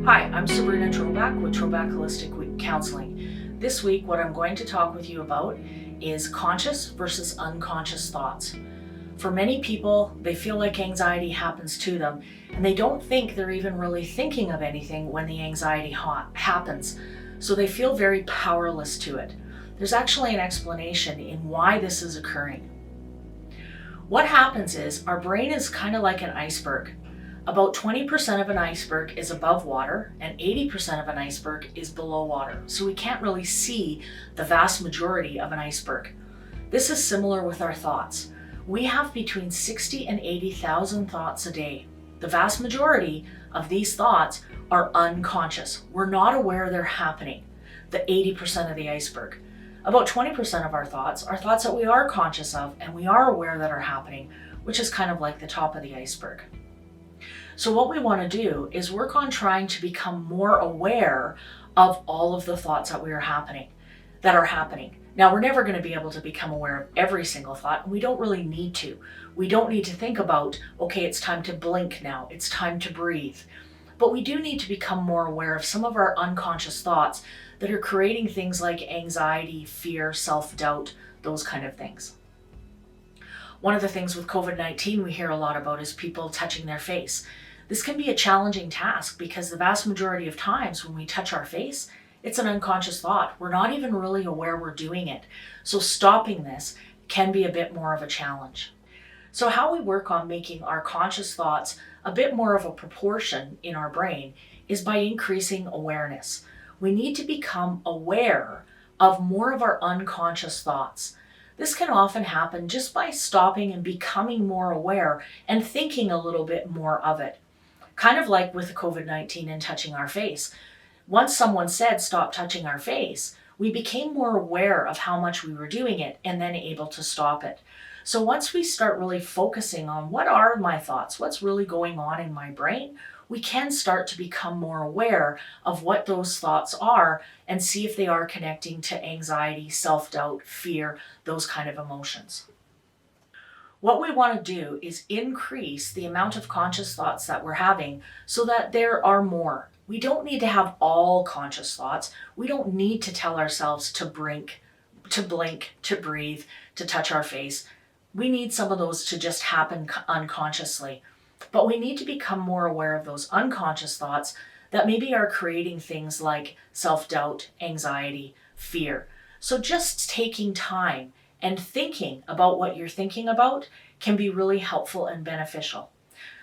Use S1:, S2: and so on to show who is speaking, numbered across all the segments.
S1: Hi, I'm Sabrina Trobak with Trobak Holistic Counselling. This week, what I'm going to talk with you about is conscious versus unconscious thoughts. For many people, they feel like anxiety happens to them, and they don't think they're even really thinking of anything when the anxiety happens. So they feel very powerless to it. There's actually an explanation in why this is occurring. What happens is our brain is kind of like an iceberg. About 20% of an iceberg is above water and 80% of an iceberg is below water. So we can't really see the vast majority of an iceberg. This is similar with our thoughts. We have between 60 and 80,000 thoughts a day. The vast majority of these thoughts are unconscious. We're not aware they're happening, the 80% of the iceberg. About 20% of our thoughts are thoughts that we are conscious of and we are aware that are happening, which is kind of like the top of the iceberg. So what we want to do is work on trying to become more aware of all of the thoughts that are happening. Now, we're never going to be able to become aware of every single thought, and we don't really need to. We don't need to think about, okay, it's time to blink now, it's time to breathe. But we do need to become more aware of some of our unconscious thoughts that are creating things like anxiety, fear, self-doubt, those kind of things. One of the things with COVID-19 we hear a lot about is people touching their face. This can be a challenging task because the vast majority of times when we touch our face, it's an unconscious thought. We're not even really aware we're doing it. So stopping this can be a bit more of a challenge. So how we work on making our conscious thoughts a bit more of a proportion in our brain is by increasing awareness. We need to become aware of more of our unconscious thoughts. This can often happen just by stopping and becoming more aware and thinking a little bit more of it. Kind of like with COVID-19 and touching our face. Once someone said stop touching our face, we became more aware of how much we were doing it and then able to stop it. So once we start really focusing on what are my thoughts, what's really going on in my brain, we can start to become more aware of what those thoughts are and see if they are connecting to anxiety, self-doubt, fear, those kind of emotions. What we want to do is increase the amount of conscious thoughts that we're having so that there are more. We don't need to have all conscious thoughts. We don't need to tell ourselves to blink, to breathe, to touch our face. We need some of those to just happen unconsciously. But we need to become more aware of those unconscious thoughts that maybe are creating things like self-doubt, anxiety, fear. So just taking time and thinking about what you're thinking about can be really helpful and beneficial.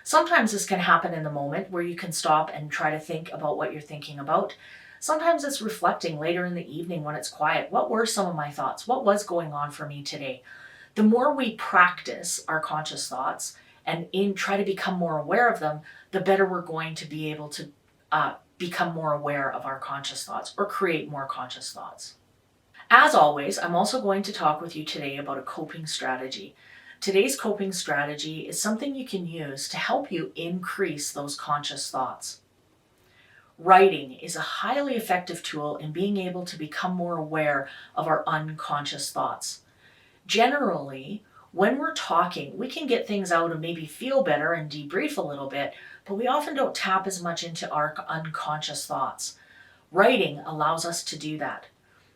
S1: Sometimes this can happen in the moment where you can stop and try to think about what you're thinking about. Sometimes it's reflecting later in the evening when it's quiet. What were some of my thoughts? What was going on for me today? The more we practice our conscious thoughts and try to become more aware of them, the better we're going to be able to become more aware of our conscious thoughts or create more conscious thoughts. As always, I'm also going to talk with you today about a coping strategy. Today's coping strategy is something you can use to help you increase those conscious thoughts. Writing is a highly effective tool in being able to become more aware of our unconscious thoughts. Generally, when we're talking, we can get things out and maybe feel better and debrief a little bit, but we often don't tap as much into our unconscious thoughts. Writing allows us to do that.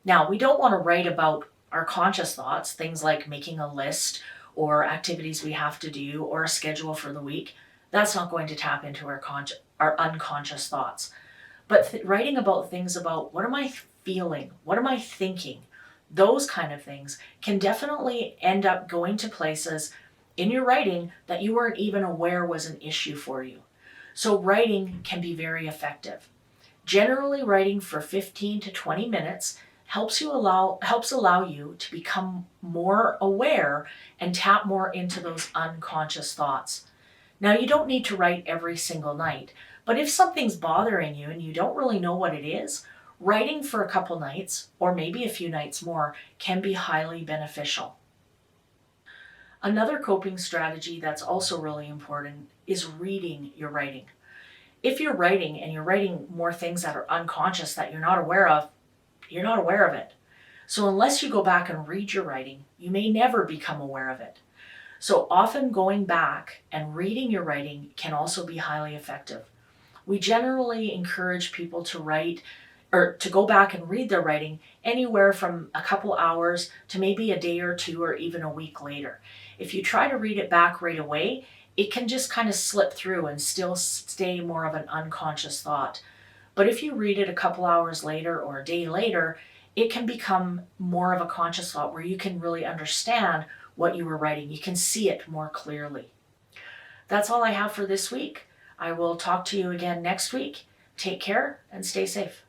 S1: Now, we don't want to write about our conscious thoughts, things like making a list or activities we have to do or a schedule for the week. That's not going to tap into our unconscious thoughts. But writing about things about what am I feeling? What am I thinking? Those kind of things can definitely end up going to places in your writing that you weren't even aware was an issue for you. So writing can be very effective. Generally, writing for 15 to 20 minutes helps allow you to become more aware and tap more into those unconscious thoughts. Now, you don't need to write every single night, but if something's bothering you and you don't really know what it is, writing for a couple nights or maybe a few nights more can be highly beneficial. Another coping strategy that's also really important is reading your writing. If you're writing and you're writing more things that are unconscious that you're not aware of, you're not aware of it. So unless you go back and read your writing, you may never become aware of it. So often going back and reading your writing can also be highly effective. We generally encourage people to write or to go back and read their writing anywhere from a couple hours to maybe a day or two or even a week later. If you try to read it back right away, it can just kind of slip through and still stay more of an unconscious thought. But if you read it a couple hours later or a day later, it can become more of a conscious thought where you can really understand what you were writing. You can see it more clearly. That's all I have for this week. I will talk to you again next week. Take care and stay safe.